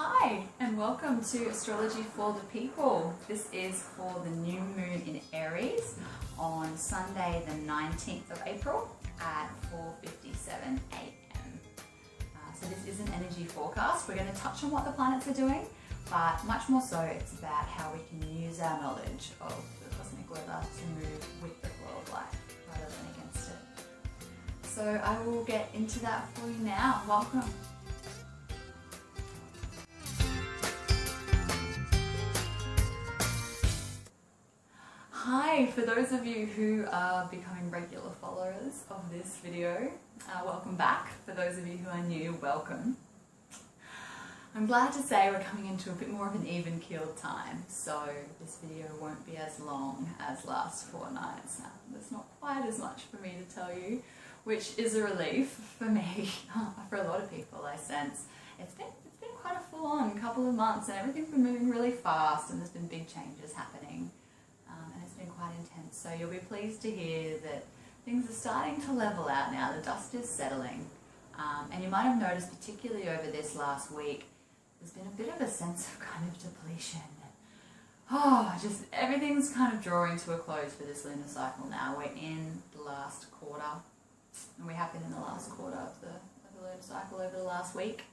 Hi, and welcome to Astrology for the People. This is for the new moon in Aries on Sunday the 19th of April at 4:57 a.m. So this is an energy forecast. We're going to touch on what the planets are doing, but much more so it's about how we can use our knowledge of the cosmic weather to move with the flow of life rather than against it. So I will get into that for you now. Welcome. Hi, for those of you who are becoming regular followers of this video, welcome back. For those of you who are new, welcome. I'm glad to say we're coming into a bit more of an even-keeled time, so this video won't be as long as last fortnights. There's not quite as much for me to tell you, which is a relief for me. For a lot of people, I sense. It's been quite a full-on couple of months, and everything's been moving really fast, and there's been big changes happening. And it's been quite intense, so you'll be pleased to hear that things are starting to level out now. The dust is settling, and you might have noticed, particularly over this last week, there's been a bit of a sense of kind of depletion. Just everything's kind of drawing to a close for this lunar cycle now. We're in the last quarter, and we have been in the last quarter of the lunar cycle over the last week.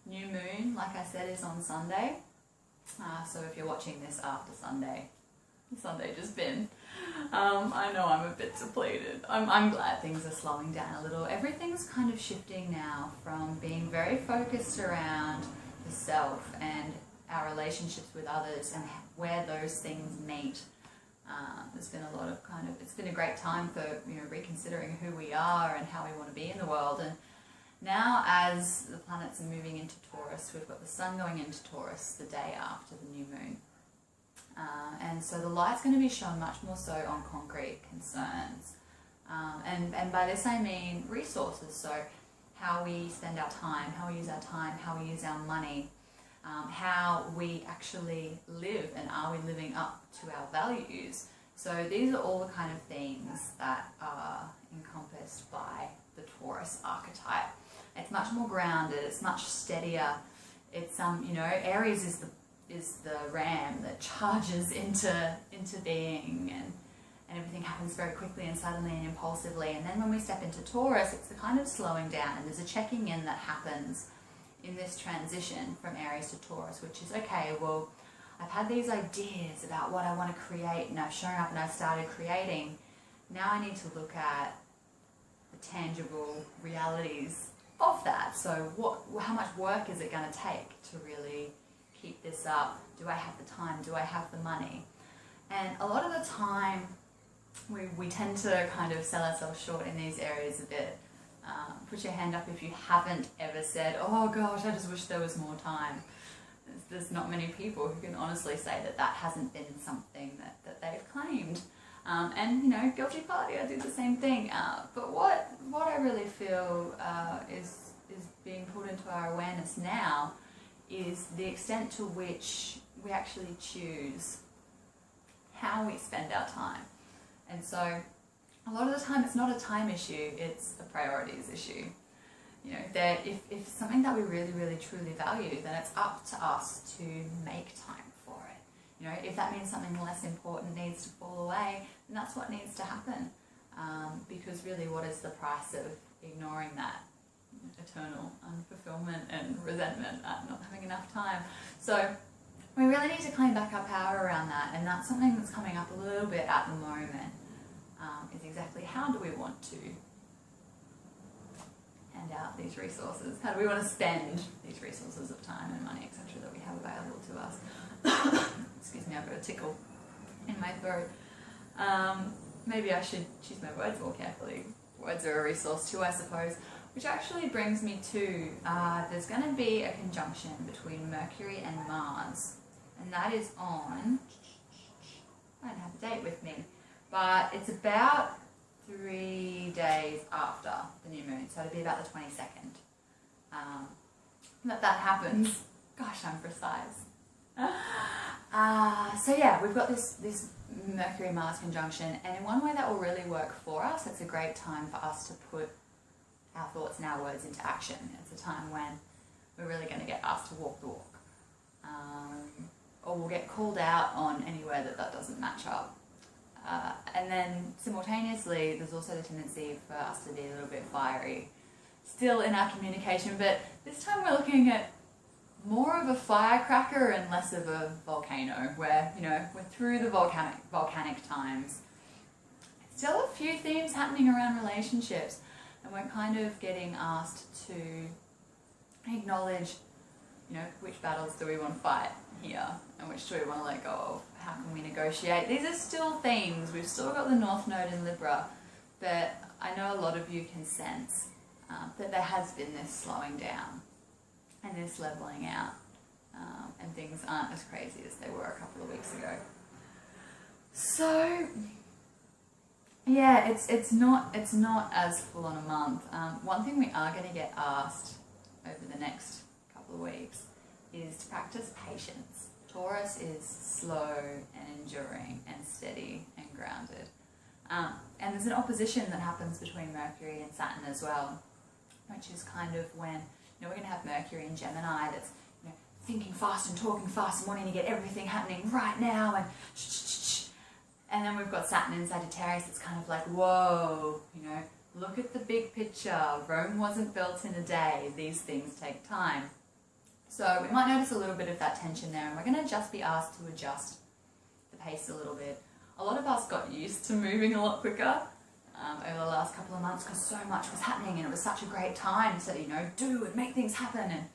New moon, like I said, is on Sunday, so if you're watching this after Sunday just been. I know I'm a bit depleted. I'm glad things are slowing down a little. Everything's kind of shifting now from being very focused around the self and our relationships with others and where those things meet. There's been a lot of it's been a great time for reconsidering who we are and how we want to be in the world. And now as the planets are moving into Taurus, we've got the sun going into Taurus the day after the new moon. And so the light's going to be shown much more so on concrete concerns. And by this I mean resources, so how we spend our time, how we use our time, how we use our money, how we actually live, and are we living up to our values. So these are all the kind of things that are encompassed by the Taurus archetype. It's much more grounded, it's much steadier. It's Aries is the ram that charges into being, and everything happens very quickly and suddenly and impulsively. And then when we step into Taurus, it's the kind of slowing down, and there's a checking in that happens in this transition from Aries to Taurus, which is, okay, well, I've had these ideas about what I want to create, and I've shown up and I've started creating. Now I need to look at the tangible realities of that. So how much work is it going to take to really keep this up? Do I have the time? Do I have the money? And a lot of the time we tend to kind of sell ourselves short in these areas a bit. Put your hand up if you haven't ever said, oh gosh, I just wish there was more time. There's not many people who can honestly say that hasn't been something that they've claimed. And guilty party, I do the same thing. But what I really feel is being put into our awareness now is the extent to which we actually choose how we spend our time. And so a lot of the time it's not a time issue, it's a priorities issue. That if something that we really, really, truly value, then it's up to us to make time for it. If that means something less important needs to fall away, then that's what needs to happen. Because really, what is the price of ignoring that? Eternal unfulfillment and resentment at not having enough time. So we really need to claim back our power around that, and that's something that's coming up a little bit at the moment, is exactly how do we want to hand out these resources? How do we want to spend these resources of time and money, etc., that we have available to us? Excuse me, I've got a tickle in my throat. Maybe I should choose my words more carefully. Words are a resource too, I suppose. Which actually brings me to, there's going to be a conjunction between Mercury and Mars, and that is on, I don't have the date with me, but it's about 3 days after the new moon, so it'll be about the 22nd. That happens. Gosh, I'm precise. So yeah, we've got this Mercury-Mars conjunction, and in one way that will really work for us. It's a great time for us to put our thoughts and our words into action. It's a time when we're really going to get asked to walk the walk. or we'll get called out on anywhere that doesn't match up. And then simultaneously, there's also the tendency for us to be a little bit fiery, still in our communication, but this time we're looking at more of a firecracker and less of a volcano, where, you know, we're through the volcanic times. Still a few themes happening around relationships, and we're kind of getting asked to acknowledge, you know, which battles do we want to fight here and which do we want to let go of? How can we negotiate? These are still themes. We've still got the North Node in Libra, but I know a lot of you can sense that there has been this slowing down and this leveling out, and things aren't as crazy as they were a couple of weeks ago. So yeah, it's not as full on a month. One thing we are going to get asked over the next couple of weeks is to practice patience. Taurus is slow and enduring and steady and grounded. And there's an opposition that happens between Mercury and Saturn as well, which is kind of when, you know, we're going to have Mercury in Gemini that's, you know, thinking fast and talking fast and wanting to get everything happening right now and shh. And then we've got Saturn in Sagittarius that's kind of like, whoa, you know, look at the big picture. Rome wasn't built in a day. These things take time. So we might notice a little bit of that tension there, and we're going to just be asked to adjust the pace a little bit. A lot of us got used to moving a lot quicker over the last couple of months because so much was happening and it was such a great time to, you know, do and make things happen. And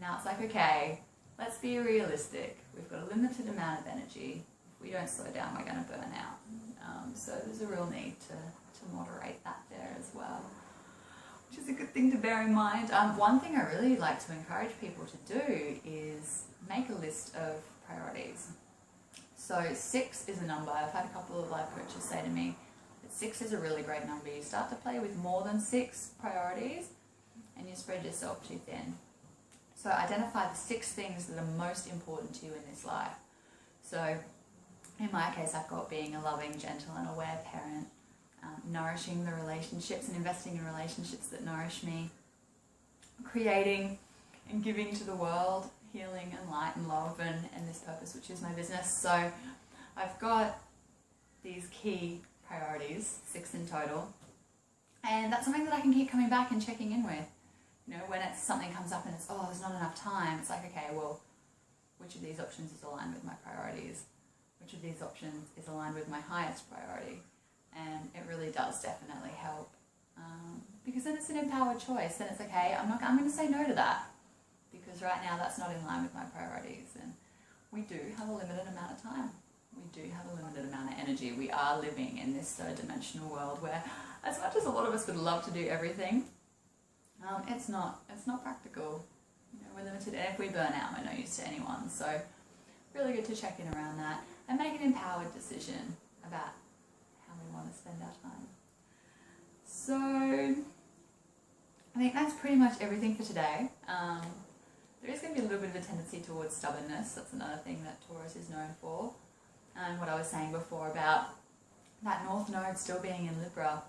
now it's like, okay, let's be realistic. We've got a limited amount of energy. If we don't slow down, we're going to burn out. So there's a real need to moderate that there as well, which is a good thing to bear in mind. One thing I really like to encourage people to do is make a list of priorities. So 6 is a number. I've had a couple of life coaches say to me that 6 is a really great number. You start to play with more than 6 priorities and you spread yourself too thin. So identify the 6 things that are most important to you in this life. So in my case, I've got being a loving, gentle and aware parent, nourishing the relationships and investing in relationships that nourish me, creating and giving to the world healing and light and love and this purpose, which is my business. So I've got these key priorities, 6 in total, and that's something that I can keep coming back and checking in with. You know, when it's something comes up and it's, oh, there's not enough time, it's like, okay, well, which of these options is aligned with my priorities? Which of these options is aligned with my highest priority? And it really does definitely help, because then it's an empowered choice. Then it's okay, I'm going to say no to that because right now that's not in line with my priorities. And we do have a limited amount of time. We do have a limited amount of energy. We are living in this third dimensional world where, as much as a lot of us would love to do everything, it's not practical. You know, we're limited, and if we burn out, we're no use to anyone. So really good to check in around that and make an empowered decision about how we want to spend our time. So I think that's pretty much everything for today. There is going to be a little bit of a tendency towards stubbornness. That's another thing that Taurus is known for. And what I was saying before about that North Node still being in Libra,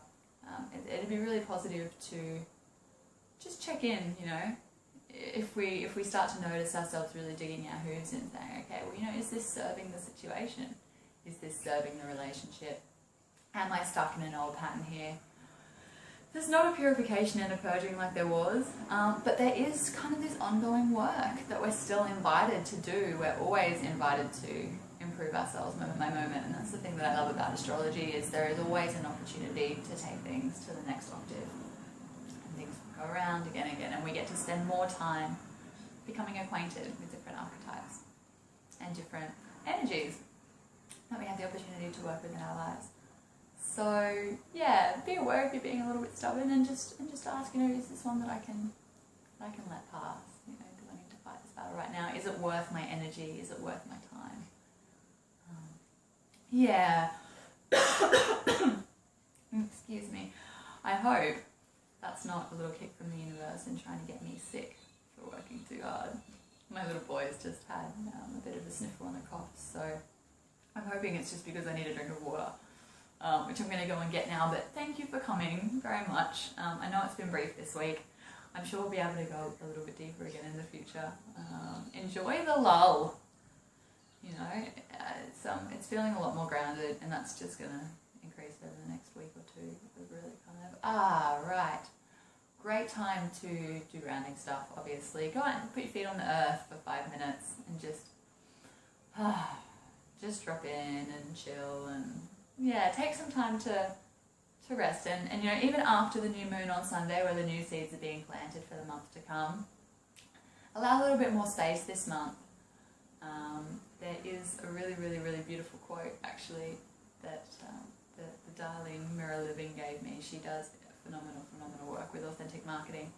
it'd be really positive to just check in, you know, if we start to notice ourselves really digging our hooves and saying, okay, well, you know, is this serving the situation? Is this serving the relationship? Am I stuck in an old pattern here? There's not a purification and a purging like there was, but there is kind of this ongoing work that we're still invited to do. We're always invited to improve ourselves moment by moment, and that's the thing that I love about astrology, is there is always an opportunity to take things to the next octave. And things go around again and again, and we get to spend more time becoming acquainted with different archetypes and different energies that we have the opportunity to work with in our lives. So yeah, be aware if you're being a little bit stubborn, and just ask, you know, is this one that I can let pass? You know, do I need to fight this battle right now? Is it worth my energy? Is it worth my time? Yeah. Excuse me. I hope that's not a little kick from the universe and trying to get me sick for working too hard. My little boy's just had a bit of a sniffle and a cough, so I'm hoping it's just because I need a drink of water. Which I'm going to go and get now, but thank you for coming very much. I know it's been brief this week. I'm sure we'll be able to go a little bit deeper again in the future. Enjoy the lull. You know, it's feeling a lot more grounded, and that's just going to increase over the next week or two. It's really kind of, right. Great time to do grounding stuff, obviously. Go out and put your feet on the earth for 5 minutes and just drop in and chill, and yeah, take some time to rest. And you know, even after the new moon on Sunday, where the new seeds are being planted for the month to come, allow a little bit more space this month. There is a really, really, really beautiful quote, actually, that the darling Mirror Living gave me. She does phenomenal work with authentic marketing.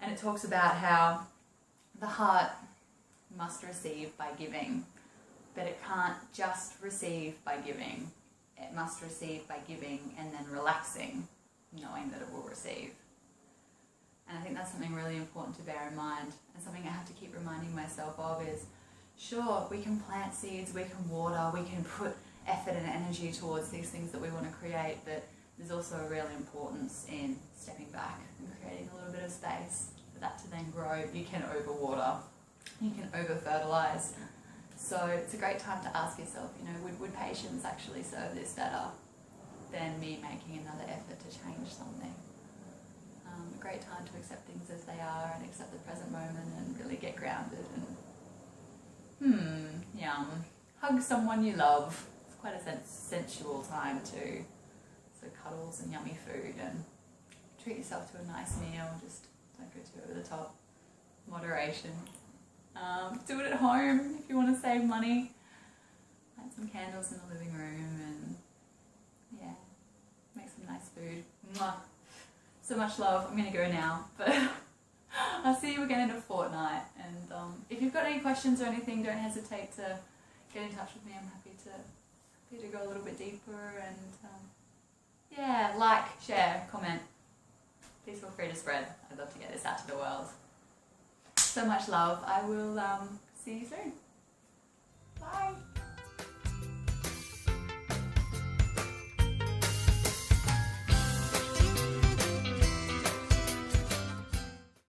And it talks about how the heart must receive by giving, but it can't just receive by giving. It must receive by giving and then relaxing, knowing that it will receive. And I think that's something really important to bear in mind, and something I have to keep reminding myself of is, sure, we can plant seeds, we can water, we can put effort and energy towards these things that we want to create, but there's also a real importance in stepping back and creating a little bit of space for that to then grow. You can overwater, you can over-fertilize. So it's a great time to ask yourself, you know, would patience actually serve this better than me making another effort to change something? A great time to accept things as they are and accept the present moment and really get grounded and yum. Hug someone you love. It's quite a sensual time too. So cuddles and yummy food, and treat yourself to a nice meal. Just don't go too over the top. Moderation. Do it at home if you want to save money. Light some candles in the living room and yeah, make some nice food. Mwah. So much love. I'm going to go now, but I'll see you again in a fortnight. And if you've got any questions or anything, don't hesitate to get in touch with me. I'm happy to go a little bit deeper, and yeah, like, share, comment. Please feel free to spread. I'd love to get this out to the world. So much love. I will see you soon. Bye.